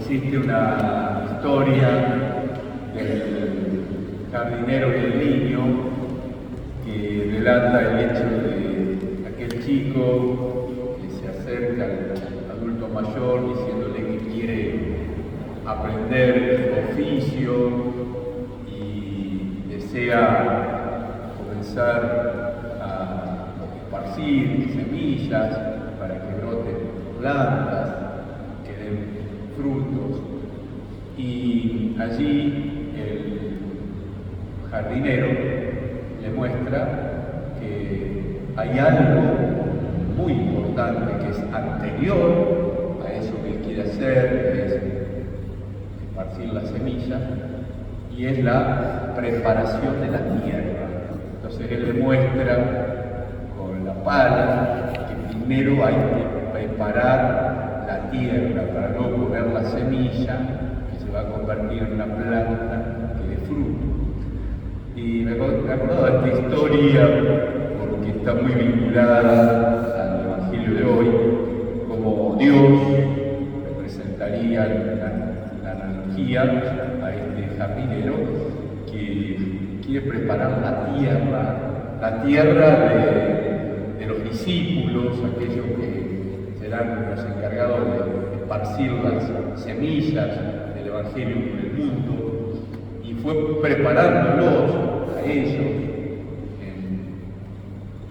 existe una historia del jardinero y el niño que relata el hecho de aquel chico que se acerca al adulto mayor diciéndole que quiere aprender su oficio y desea comenzar a esparcir semillas para que broten plantas, que den frutos. Y allí el jardinero le muestra que hay algo muy importante que es anterior a eso que él quiere hacer, que es esparcir las semillas, y es la preparación de la tierra. Entonces él le muestra con la pala que primero hay que preparar la tierra para luego poner la semilla que se va a convertir en una planta que dé fruto. Y me acordaba de esta historia porque está muy vinculada al Evangelio de hoy, como Dios representaría la analogía a este jardinero que quiere preparar la tierra de los discípulos, aquellos que serán los encargados de esparcir las semillas del Evangelio por el mundo, y fue preparándolos a ellos. En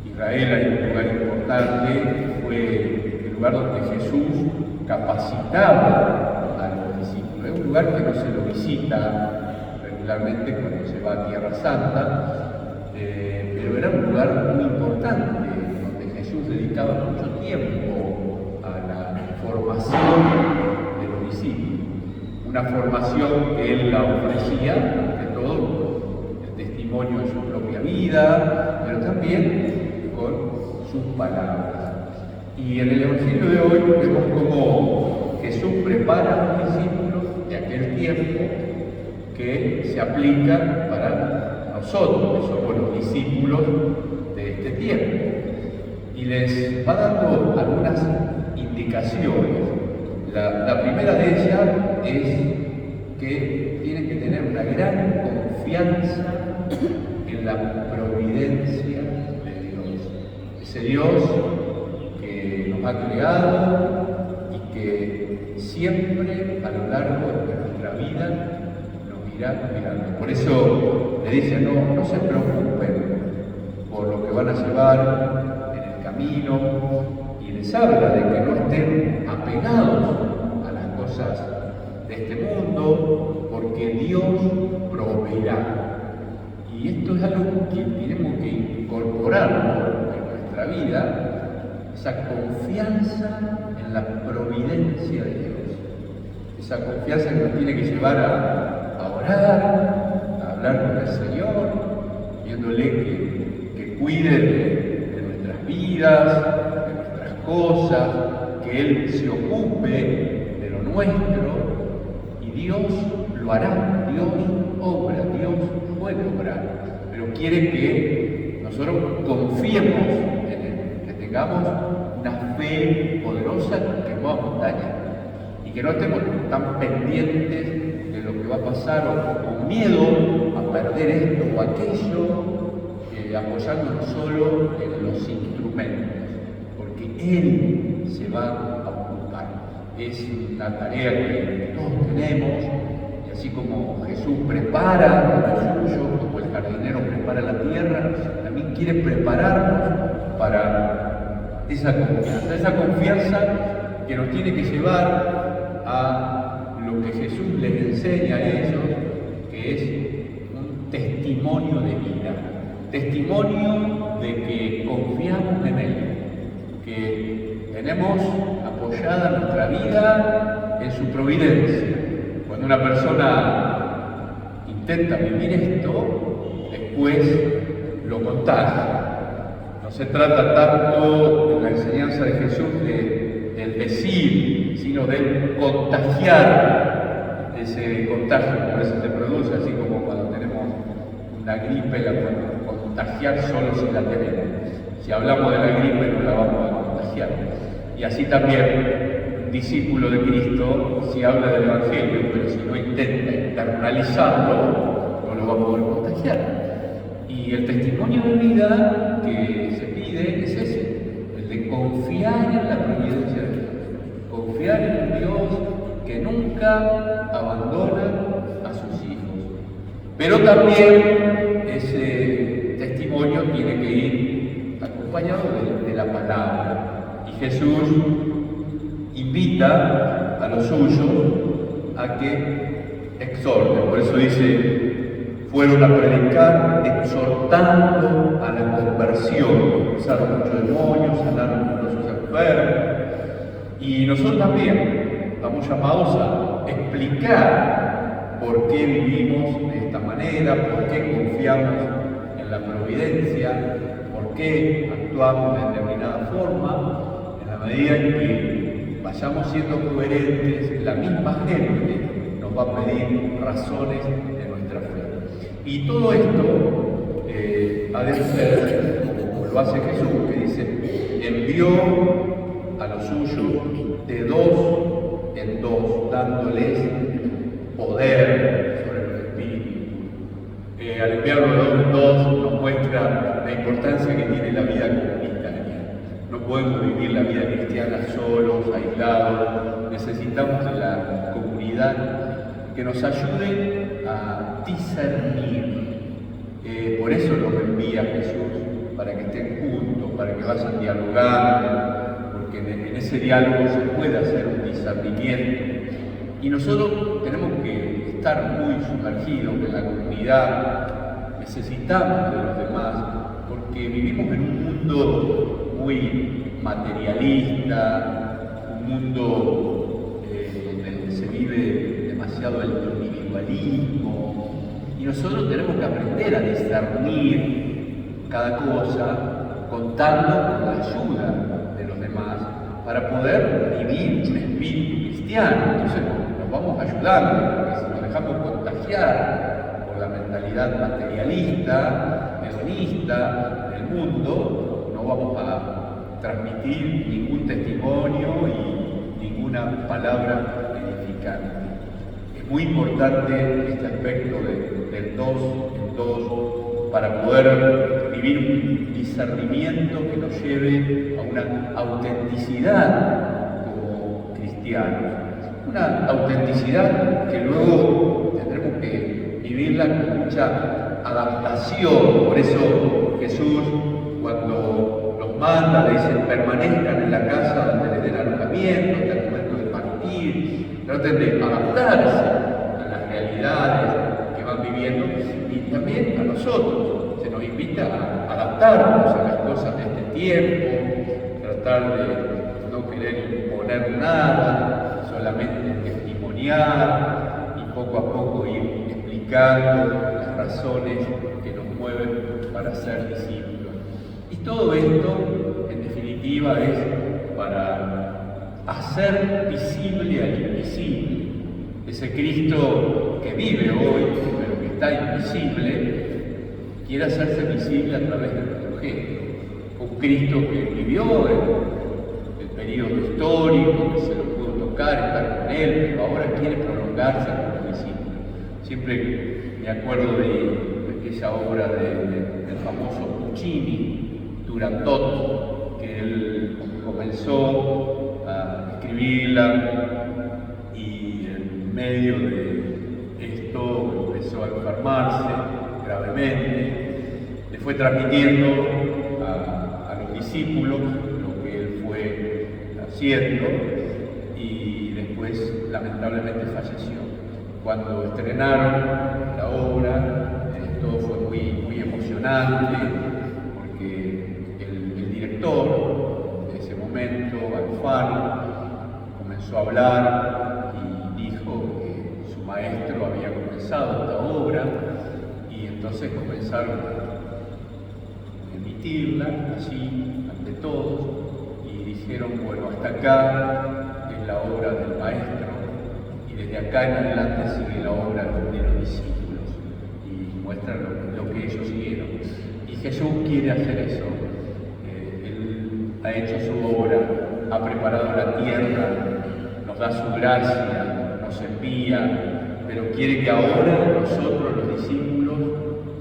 Israel hay un lugar importante, que fue el lugar donde Jesús capacitaba a los discípulos. Es un lugar que no se lo visita regularmente cuando se va a Tierra Santa, pero era un lugar muy importante, donde Jesús dedicaba mucho tiempo a la formación de los discípulos. Una formación que él la ofrecía, ante todo, el testimonio de su propia vida, pero también con sus palabras. Y en el Evangelio de hoy vemos cómo Jesús prepara a los discípulos de aquel tiempo que se aplican para nosotros, que somos los discípulos de este tiempo. Y les va dando algunas indicaciones. La primera de ellas es que tienen que tener una gran confianza en la providencia de Dios. Ese Dios que nos ha creado y que siempre a lo largo de nuestra vida nos irá mirando. Por eso le dice, no se preocupen por lo que van a llevar en el camino, y les habla de que no estén apegados a las cosas de este mundo, porque Dios proveerá. Y esto es algo que tenemos que incorporar en nuestra vida, esa confianza en la providencia de Dios. Esa confianza que nos tiene que llevar a orar, a hablar con el Señor, pidiéndole que cuide de nuestras vidas, de nuestras cosas, que Él se ocupe de lo nuestro, y Dios lo hará. Dios obra, Dios puede obrar, pero quiere que nosotros confiemos en Él, que tengamos una fe poderosa que mueva montañas, y que no estemos tan pendientes de lo que va a pasar o con miedo a perder esto o aquello, apoyándonos solo en los instrumentos, porque Él se va a ocupar. Es una tarea que todos tenemos, y así como Jesús prepara lo suyo, como el jardinero prepara la tierra, también quiere prepararnos para esa confianza que nos tiene que llevar a lo que Jesús les enseña a ellos, que es un testimonio de vida, testimonio de que confiamos en Él, que tenemos apoyada nuestra vida en su providencia. Cuando una persona intenta vivir esto, después lo contagia. No se trata tanto en la enseñanza de Jesús del decir, sino del contagiar. Ese contagio que a veces se produce, así como cuando tenemos una gripe, la podemos contagiar solo si la tenemos. Si hablamos de la gripe, no la vamos a contagiar. Y así también discípulo de Cristo si habla del Evangelio, pero si no intenta internalizarlo, no lo va a poder contagiar. Y el testimonio de vida que se pide es ese, el de confiar en la providencia de Dios, confiar en un Dios que nunca abandona a sus hijos. Pero también ese testimonio tiene que ir acompañado de la palabra. Y Jesús invita a los suyos a que exhorten. Por eso dice, fueron a predicar exhortando a la conversión. Expulsaron muchos demonios, sanaron numerosos enfermos. Y nosotros también estamos llamados a explicar por qué vivimos de esta manera, por qué confiamos en la providencia, por qué actuamos de determinada forma, en la medida en que vayamos siendo coherentes, la misma gente nos va a pedir razones de nuestra fe. Y todo esto ha de ser, como lo hace Jesús, que dice, envió a los suyos de dos en dos, dándoles poder sobre los espíritus. Al enviarlo de dos en dos nos muestra la importancia que tiene la vida comunitaria. No podemos vivir la vida cristiana solos, aislados, necesitamos de la comunidad que nos ayude a discernir. Por eso los envía Jesús, para que estén juntos, para que vayan dialogando, porque en ese diálogo se puede hacer un discernimiento. Y nosotros tenemos que estar muy sumergidos en la comunidad, necesitamos de los demás, porque vivimos en un mundo muy materialista, un mundo donde se vive demasiado el individualismo, y nosotros tenemos que aprender a discernir cada cosa contando con la ayuda de los demás para poder vivir un espíritu cristiano. Entonces nos vamos ayudando, porque si nos dejamos contagiar por la mentalidad materialista, hedonista del mundo, no vamos a transmitir ningún testimonio y ninguna palabra edificante. Es muy importante este aspecto del dos en dos para poder vivir un discernimiento que nos lleve a una autenticidad como cristianos. Una autenticidad que luego tendremos que vivirla con mucha adaptación. Por eso Jesús, cuando los manda, le dice, permanezcan en la casa donde les den alojamiento hasta el momento de partir, traten de adaptarse a las realidades que van viviendo, y también a nosotros se nos invita a adaptarnos a las cosas de este tiempo, tratar de no querer imponer nada, solamente testimoniar y poco a poco ir explicando las razones que nos mueven para ser discípulos. Y todo esto, en definitiva, es para hacer visible al invisible. Ese Cristo que vive hoy, pero que está invisible, quiere hacerse visible a través de nuestro gesto. Un Cristo que vivió el periodo histórico, que se lo pudo tocar, estar con él, pero ahora quiere prolongarse con los discípulos. Siempre me acuerdo de aquella obra del famoso Puccini, Turandot, que él comenzó a escribirla y en medio de esto empezó a enfermarse gravemente, le fue transmitiendo a los discípulos lo que él fue haciendo y después lamentablemente falleció. Cuando estrenaron la obra, todo fue muy emocionante, porque el director de ese momento, Alfano, comenzó a hablar y dijo que su maestro había comenzado esta obra, y entonces comenzaron a emitirla allí ante todos y dijeron, bueno, hasta acá es la obra del maestro, y desde acá en adelante sigue la obra de los discípulos, y muestran lo que ellos siguieron. Y Jesús quiere hacer eso. Él ha hecho su obra, ha preparado la tierra da su gracia, nos envía, pero quiere que ahora nosotros, los discípulos,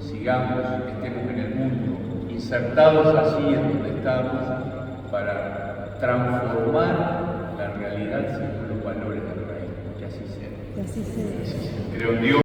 sigamos, estemos en el mundo, insertados así en donde estamos, para transformar la realidad según los valores del reino. Que así sea. Que así sea. Creo en Dios.